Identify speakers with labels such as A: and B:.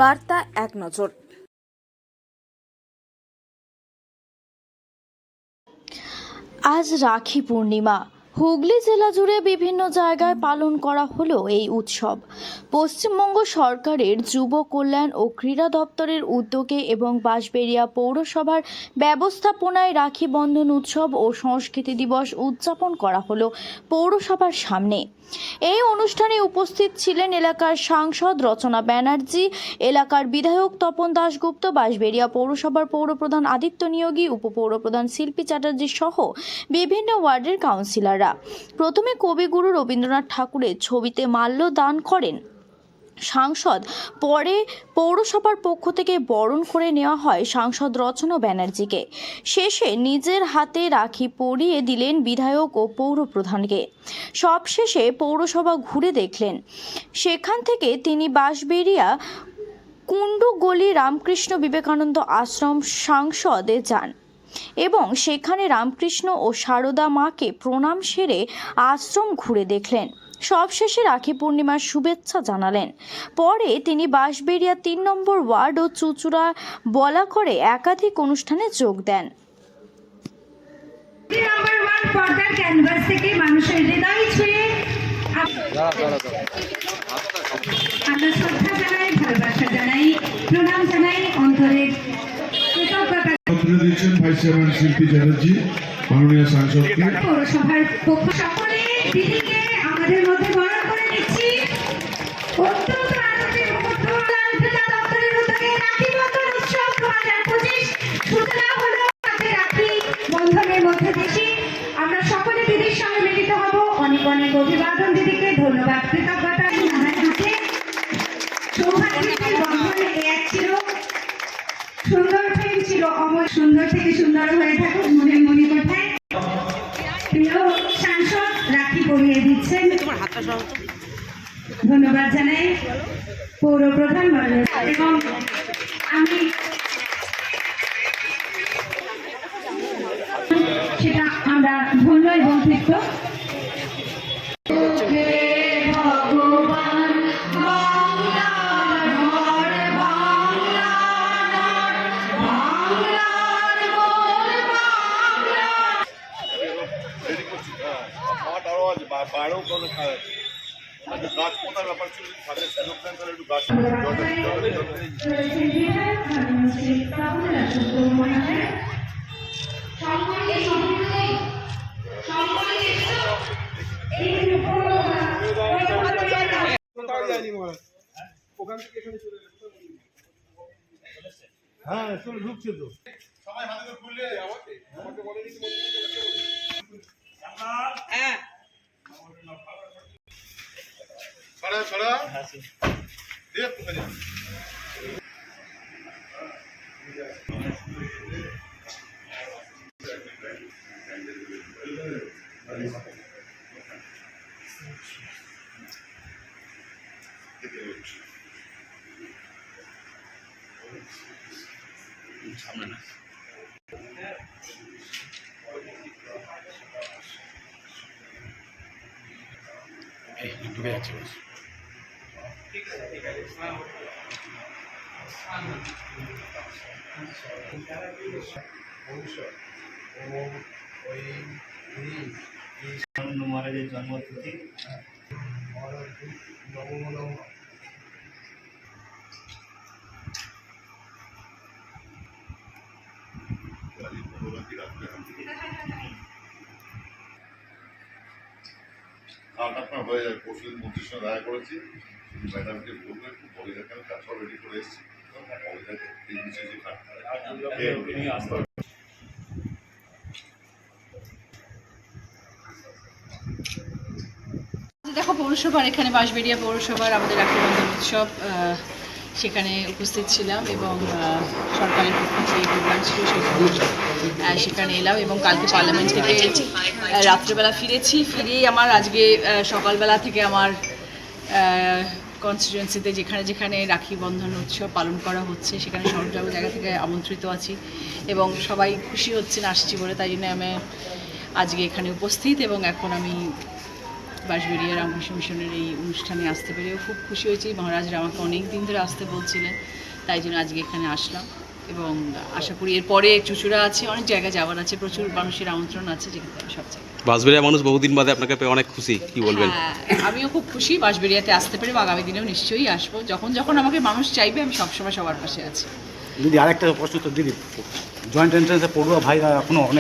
A: বার্তা এক নজর। আজ রাখি পূর্ণিমা। হুগলি জেলা জুড়ে বিভিন্ন জায়গায় পালন করা হলো এই উৎসব। পশ্চিমবঙ্গ সরকারের যুব কল্যাণ ও ক্রীড়া দপ্তরের উদ্যোগে এবং বাঁশবেড়িয়া পৌরসভার ব্যবস্থাপনায় রাখি বন্ধন উৎসব ও সংস্কৃতি দিবস উদযাপন করা হলো পৌরসভার সামনে। এই অনুষ্ঠানে উপস্থিত ছিলেন এলাকার সাংসদ রচনা ব্যানার্জি, এলাকার বিধায়ক তপন দাশগুপ্ত, বাঁশবেড়িয়া পৌরসভার পৌরপ্রধান আদিত্য নিয়োগী, উপপৌরপ্রধান শিল্পী চ্যাটার্জি সহ বিভিন্ন ওয়ার্ডের কাউন্সিলররা। প্রথমে কবিগুরু রবীন্দ্রনাথ ঠাকুরের ছবিতে মাল্য দান করেন সাংসদ। পরে পৌরসভার পক্ষ থেকে বরণ করে নেওয়া হয় সাংসদ রচনা ব্যানার্জিকে। শেষে নিজের হাতে রাখি পরিয়ে দিলেন বিধায়ক ও পৌরপ্রধানকে। সবশেষে পৌরসভা ঘুরে দেখলেন। সেখান থেকে তিনি বাঁশবেড়িয়া কুণ্ডুগলি রামকৃষ্ণ বিবেকানন্দ আশ্রম সংসদে যান এবং সেখানে রামকৃষ্ণ ও সারদা মাকে প্রণাম সেরে আশ্রম ঘুরে দেখলেন। সবশেষে রাখি পূর্ণিমার শুভেচ্ছা জানালেন। পরে তিনি বাঁশবেড়িয়া ৩ নম্বর ওয়ার্ড ও চুচুড়া বলা করে একাধিক অনুষ্ঠানে যোগ দেন।
B: মানুষের হৃদয় ছুঁয়ে শ্রদ্ধা জানাই, ভালোবাসা জানাই, প্রণাম জানাই, অন্তরের
C: দিচ্ছেন ভাইস চেয়ারম্যান শিল্পী চ্যাটার্জি, মাননীয় সাংসদকে।
B: পৌরসভার পক্ষ সকলে দিদিকে আমাদের মধ্যে বরণ করে নিচ্ছি। অত্যন্ত আনন্দের মুহূর্ত। দপ্তরের উদ্যোগে রাখি বন্ধন উৎসব 2025 সূচনা হলো। রাখি বন্ধনের মধ্যে দেশি আমরা সকলে দিদির সঙ্গে মিলিত হব। অনেক অনেক অভিবাদন দিদিকে, ধন্যবাদ, কৃতজ্ঞতা। সৌভাগ্যের বন্ধন এক ছিল, সুন্দর প্রেম ছিল, অমর সুন্দর থেকে সুন্দর হয়ে থাকুক মনের মনে কোথায়। প্রিয় সাংসদ রাখি পরিয়ে দিচ্ছেন। ধন্যবাদ জানাই পৌরপ্রধান এবং আমি সেটা আমরা ধন্য এবং তৃপ্ত।
D: বাইরেও কোনো গাছ পোতার ব্যাপার ছিল, তাদের সুযোগ দেন তাহলে একটু গাছ ওখান থেকে এখানে চলে হ্যাঁ চলে ঢুকছে তো সবাই হাতে খুললে আমাকে আমাকে বলে দিচ্ছি। হ্যাঁ ছড়া ছড়া দেখ কোথায় সামনে না ঢুকে যাচ্ছে। মহারাজের জন্মতিথি আপনার হয়ে যাবে। পরশুদিন মন্ত্রীর সঙ্গে দেখা করেছি, ম্যাডামকে বলবো একটু বলিদাকে আমি কাজটাও রেডি করে এসেছি। এই বিষয়ে
E: দেখো পৌরসভার এখানে বাঁশবেড়িয়া পৌরসভার আমাদের রাখি বন্ধন উৎসব, সেখানে উপস্থিত ছিলাম এবং সরকারের পক্ষ থেকে প্রোগ্রাম ছিল সেখানে এলাম এবং কালকে পার্লামেন্ট থেকে রাত্রেবেলা ফিরেই আমার আজকে সকালবেলা থেকে আমার কনস্টিটুয়েন্সিতে যেখানে যেখানে রাখি বন্ধন উৎসব পালন করা হচ্ছে সেখানে সব জায়গা থেকে আমন্ত্রিত আছি এবং সবাই খুশি হচ্ছেন আসছি বলে, তাই জন্য আমি আজকে এখানে উপস্থিত এবং এখন আমি বাঁশবেড়িয়া রামকৃষ্ণ মিশনের এই অনুষ্ঠানে আসতে পেরেও খুব খুশি হয়েছি। মহারাজরা আমাকে অনেক দিন ধরে আসতে বলছিলেন, তাই জন্য আজকে এখানে আসলাম এবং আশা করি এরপরে চুঁচুড়া আছে, অনেক জায়গায় যাওয়ার আছে, প্রচুর মানুষের আমন্ত্রণ আছে, যেখানে সব জায়গায়।
F: বাঁশবেড়িয়া মানুষ বহুদিন বাদে আপনাকে পেয়ে অনেক খুশি, কি বলবেন?
E: হ্যাঁ, আমিও খুব খুশি বাঁশবেড়িয়াতে আসতে পেরে, আগামী দিনেও নিশ্চয়ই আসবো। যখন যখন আমাকে মানুষ চাইবে আমি সবসময় সবার পাশে আছি।
G: দিদি আরেকটা প্রশ্ন তো দিদি, জয়েন্ট এন্ট্রান্সে পড়ুয়া ভাইরা এখনো অনেক